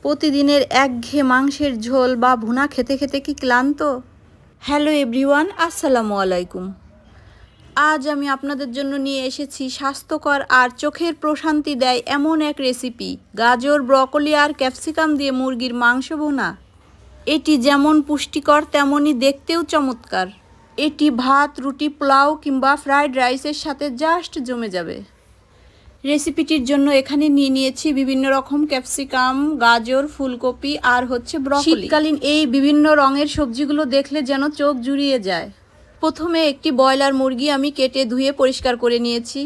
প্রতিদিনের একঘেয়ে মাংসের ঝোল বা ভুনা খেতে খেতে কি ক্লান্ত? হ্যালো এভরিওয়ান, আসসালামু আলাইকুম। আজ আমি আপনাদের জন্য নিয়ে এসেছি স্বাস্থ্যকর আর চোখের প্রশান্তি দেয় এমন এক রেসিপি, গাজর, ব্রকলি আর ক্যাপসিকাম দিয়ে মুরগির মাংস ভুনা। এটি যেমন পুষ্টিকর তেমনই দেখতেও চমৎকার। এটি ভাত, রুটি, পোলাও কিংবা ফ্রাইড রাইসের সাথে জাস্ট জমে যাবে। রেসিপিটির জন্য এখানে নিয়ে নিয়েছি বিভিন্ন রকম ক্যাপসিকাম, গাজর, ফুলকপি আর ব্রকলি। শীতকালীন এই বিভিন্ন রঙের সবজিগুলো দেখলে যেন চোখ জুড়িয়ে যায়। প্রথমে একটি ব্রয়লার মুরগি আমি কেটে ধুয়ে পরিষ্কার করে নিয়েছি।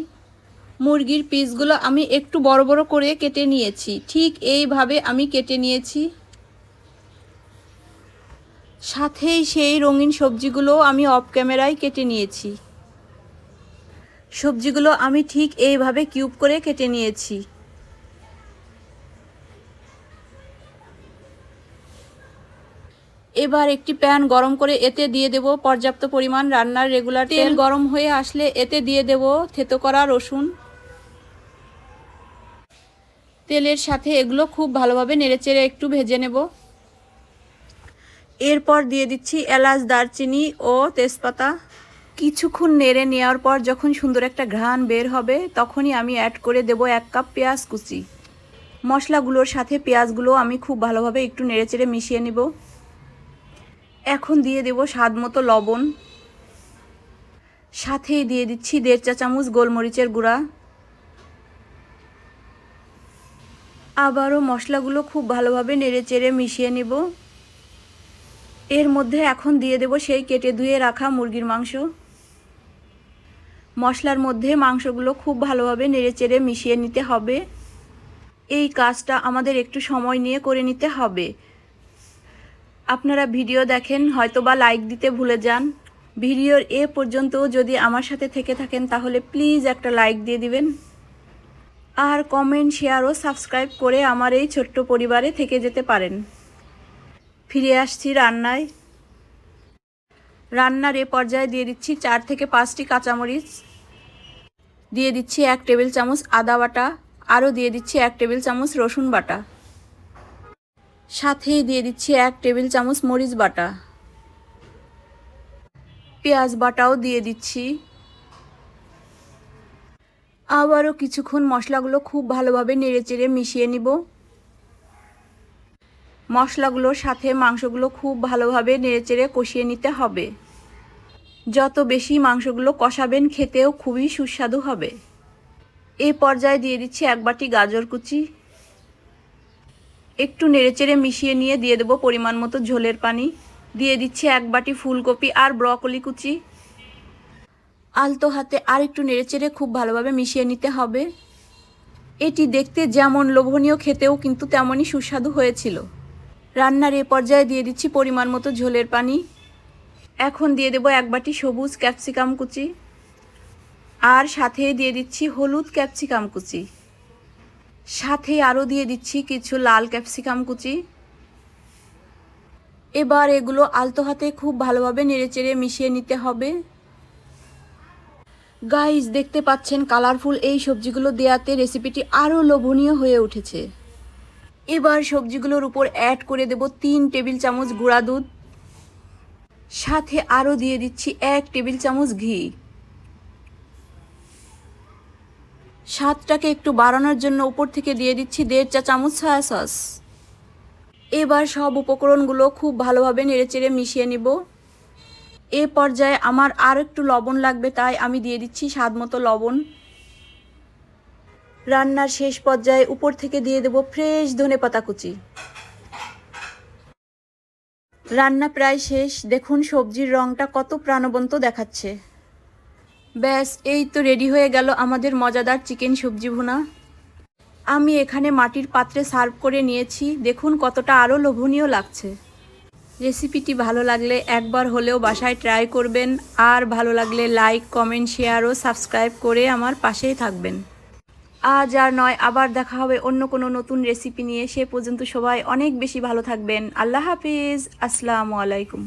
মুরগির পিসগুলো আমি একটু বড় বড় করে কেটে নিয়েছি। ঠিক এইভাবে আমি কেটে নিয়েছি। সাথেই সেই রঙিন সবজিগুলো আমি অফ ক্যামেরায় কেটে নিয়েছি। সবজিগুলো আমি ঠিক এইভাবে কিউব করে কেটে নিয়েছি। এবার একটি প্যান গরম করে এতে দিয়ে দেব পর্যাপ্ত পরিমাণ রান্নার রেগুলার তেল। গরম হয়ে আসলে এতে দিয়ে দেব থেতো করা রসুন। তেলের সাথে এগুলো খুব ভালোভাবে নেড়েচেড়ে একটু ভেজে নেব। এরপর দিয়ে দিচ্ছি এলাচ, দারচিনি ও তেজপাতা। কিছুক্ষণ নেড়ে নেওয়ার পর যখন সুন্দর একটা ঘ্রাণ বের হবে তখনই আমি অ্যাড করে দেব 1 কাপ পেঁয়াজ কুচি। মশলাগুলোর সাথে পেঁয়াজগুলো আমি খুব ভালোভাবে একটু নেড়েচেড়ে মিশিয়ে নেব। এখন দিয়ে দেব স্বাদ মতো লবণ। সাথেই দিয়ে দিচ্ছি 1.5 চা চামচ গোলমরিচের গুঁড়া। আবারও মশলাগুলো খুব ভালোভাবে নেড়েচেড়ে মিশিয়ে নেব। এর মধ্যে এখন দিয়ে দেব সেই কেটে ধুয়ে রাখা মুরগির মাংস। মশলার মধ্যে মাংসগুলো খুব ভালোভাবে নেড়েচেড়ে মিশিয়ে নিতে হবে। এই কাজটা আমাদের একটু সময় নিয়ে করে নিতে হবে। আপনারা ভিডিও দেখেন, হয়তোবা লাইক দিতে ভুলে যান। ভিডিওর এ পর্যন্ত যদি আমার সাথে থেকে থাকেন তাহলে প্লিজ একটা লাইক দিয়ে দিবেন। আর কমেন্ট, শেয়ার ও সাবস্ক্রাইব করে আমার এই ছোট্ট পরিবারে থেকে যেতে পারেন। ফিরে আসছি রান্নায়। রান্নার এ পর্যায়ে দিয়ে দিচ্ছি 4 থেকে 5টি কাঁচামরিচ। দিয়ে দিচ্ছি 1 টেবিল চামচ আদা বাটা। আরও দিয়ে দিচ্ছি 1 টেবিল চামচ রসুন বাটা। সাথেই দিয়ে দিচ্ছি 1 টেবিল চামচ মরিচ বাটা। পেঁয়াজ বাটাও দিয়ে দিচ্ছি। আবারও কিছুক্ষণ মশলাগুলো খুব ভালোভাবে নেড়েচেড়ে মিশিয়ে নিব। মশলাগুলোর সাথে মাংসগুলো খুব ভালোভাবে নেড়েচেড়ে কষিয়ে নিতে হবে। যত বেশি মাংসগুলো কষাবেন খেতেও খুবই সুস্বাদু হবে। এই পর্যায়ে দিয়ে দিচ্ছি 1 বাটি গাজর কুচি। একটু নেড়েচেড়ে মিশিয়ে নিয়ে দিয়ে দেব পরিমাণ মতো ঝোলের পানি। দিয়ে দিচ্ছি 1 বাটি ফুলকপি আর ব্রকলি কুচি। আলতো হাতে আর একটু নেড়েচেড়ে খুব ভালোভাবে মিশিয়ে নিতে হবে। এটি দেখতে যেমন লোভনীয়, খেতেও কিন্তু তেমনই সুস্বাদু হয়েছিল। রান্নার এ পর্যায়ে দিয়ে দিচ্ছি পরিমাণ মতো ঝোলের পানি। এখন দিয়ে দেব 1 বাটি সবুজ ক্যাপসিকাম কুচি। আর সাথে দিয়ে দিচ্ছি হলুদ ক্যাপসিকাম কুচি। সাথে আরও দিয়ে দিচ্ছি কিছু লাল ক্যাপসিকাম কুচি। এবার এগুলো আলতো হাতে খুব ভালোভাবে নেড়েচেড়ে মিশিয়ে নিতে হবে। গাইস, দেখতে পাচ্ছেন কালারফুল এই সবজিগুলো দেওয়াতে রেসিপিটি আরও লোভনীয় হয়ে উঠেছে। এবার সবজিগুলোর উপর অ্যাড করে দেব 3 টেবিল চামচ গুঁড়া দুধ। সাথে আরও দিয়ে দিচ্ছি 1 টেবিল চামচ ঘি। স্বাদটাকে একটু বাড়ানোর জন্য উপর থেকে দিয়ে দিচ্ছি 1.5 চা চামচ সয়া সস। এবার সব উপকরণগুলো খুব ভালোভাবে নেড়েচেড়ে মিশিয়ে নিব। এ পর্যায়ে আমার আর একটু লবণ লাগবে, তাই আমি দিয়ে দিচ্ছি স্বাদ মতো লবণ। রান্নার শেষ পর্যায়ে উপর থেকে দিয়ে দেব ফ্রেশ ধনেপাতা কুচি। রান্না প্রায় শেষ। দেখুন সবজির রঙটা কত প্রাণবন্ত দেখাচ্ছে। ব্যাস, এই তো রেডি হয়ে গেল আমাদের মজাদার চিকেন সবজি ভুনা। আমি এখানে মাটির পাত্রে সার্ভ করে নিয়েছি। দেখুন কতটা আরও লোভনীয় লাগছে। রেসিপিটি ভালো লাগলে একবার হলেও বাসায় ট্রাই করবেন। আর ভালো লাগলে লাইক, কমেন্ট, শেয়ার ও সাবস্ক্রাইব করে আমার পাশেই থাকবেন। আজ আর নয়, আবার দেখা হবে অন্য কোনো নতুন রেসিপি নিয়ে। সে পর্যন্ত সবাই অনেক বেশি ভালো থাকবেন। আল্লাহ হাফিজ। আসসালামু আলাইকুম।